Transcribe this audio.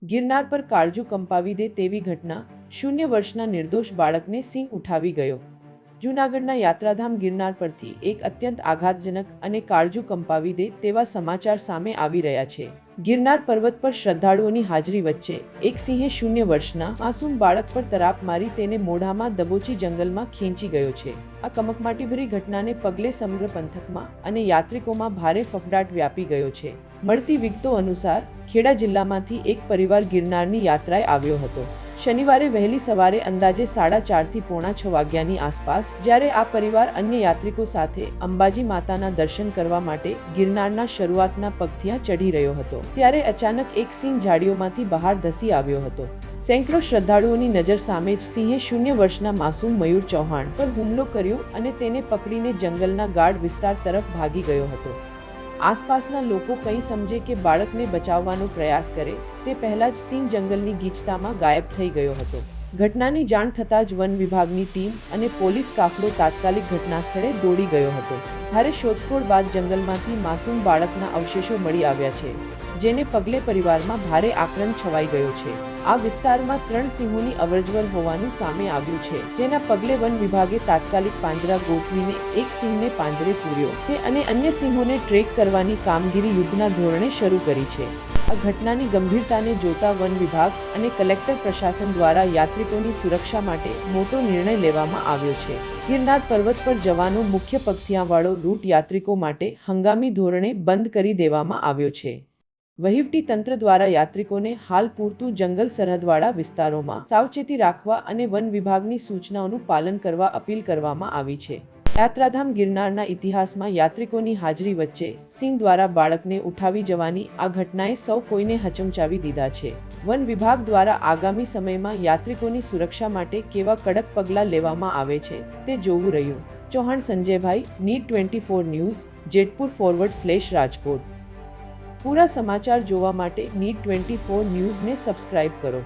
ગિરનાર પર કાળજું કંપાવી દે તેવી ઘટના, 0 વર્ષના નિર્દોષ બાળકને સિંહ ઉઠાવી ગયો। જૂનાગઢના યાત્રાધામ ગિરનાર પરથી એક અત્યંત આઘાતજનક અને કાળજું કંપાવી દે તેવા સમાચાર સામે આવી રહ્યા છે। ગિરનાર પર્વત પર શ્રદ્ધાળુઓની હાજરી વચ્ચે એક સિંહે 0 વર્ષના માસૂમ બાળક પર તરાપ મારી તેને મોઢામાં દબોચી જંગલમાં ખેંચી ગયો છે। આ કમકમાટીભરી ઘટનાને પગલે સમગ્ર પંથકમાં અને યાત્રિકોમાં ભારે ફફડાટ વ્યાપી ગયો છે। મળતી વિગતો અનુસાર ખેડા જિલ્લામાંથી એક પરિવાર ગિરનારની યાત્રાએ આવ્યો હતો। શનિવારે વહેલી સવારે અંદાજે 4:30 થી પોણા 6 વાગ્યાની આસપાસ જ્યારે આ પરિવાર અન્ય યાત્રિકો સાથે અંબાજી માતાના દર્શન કરવા માટે ગિરનારના શરૂઆતના પગથિયાં ચઢી રહ્યો હતો ત્યારે અચાનક એક સિંહ ઝાડીઓમાંથી બહાર ધસી આવ્યો હતો। સેંકડો શ્રદ્ધાળુઓની નજર સામે જ સિંહે 0 વર્ષના માસૂમ મયુર ચૌહાણ પર હુમલો કર્યો અને તેને પકડીને જંગલના ગાઢ વિસ્તાર તરફ ભાગી ગયો હતો। આસપાસના લોકો કંઈ સમજે કે બાળકને બચાવવાનો પ્રયાસ કરે તે પહેલા જ સિંહ જંગલની ગીચતામાં ગાયબ થઈ ગયો હતો। ઘટનાની જાણ થતાં જ વન વિભાગની ટીમ અને પોલીસ કાફલો તાત્કાલિક ઘટના સ્થળે દોડી ગયો હતો। ભારે શોધખોળ બાદ જંગલમાંથી માસૂમ બાળકના અવશેષો મળી આવ્યા છે, જેને પગલે પરિવારમાં ભારે આક્રંદ છવાઈ ગયો છે। આ વિસ્તારમાં 3 સિંહોની અવરજવર હોવાનું સામે આવ્યું છે, જેના પગલે વન વિભાગે તાત્કાલિક પાંજરા ગોઠવીને એક સિંહને પાંજરે પૂર્યો છે અને અન્ય સિંહોને ટ્રેક કરવાની કામગીરી યુદ્ધના ધોરણે શરૂ કરી છે। આ ઘટનાની ગંભીરતાને જોતા વન વિભાગ અને કલેક્ટર પ્રશાસન દ્વારા યાત્રિકોની સુરક્ષા માટે મોટો નિર્ણય લેવામાં આવ્યો છે। ગિરનાર પર્વત પર જવાનો મુખ્ય પગથિયાંવાળો રૂટ યાત્રિકો માટે હંગામી ધોરણે બંધ કરી દેવામાં આવ્યો છે। વહીવટી તંત્ર દ્વારા યાત્રિકોને હાલ પૂરતું જંગલ સરહદવાળા વિસ્તારોમાં સાવચેતી રાખવા અને વન વિભાગની સૂચનાઓનું પાલન કરવા અપીલ કરવામાં આવી છે। યાત્રાધામ ગિરનારના ઇતિહાસમાં યાત્રિકોની હાજરી વચ્ચે સિંહ દ્વારા બાળકને ઉઠાવી જવાની આ ઘટનાએ સૌ કોઈને હચમચાવી દીધા છે। વન વિભાગ દ્વારા આગામી સમયમાં યાત્રિકોની સુરક્ષા માટે કેવા કડક પગલાં લેવામાં આવે છે તે જોવું રહ્યું। ચૌહાણ સંજયભાઈ, નીટ 24 ન્યૂઝ, જેતપુર/રાજકોટ। પૂરા સમાચાર જોવા માટે નીટ 24 ન્યૂઝને સબસ્ક્રાઇબ કરો।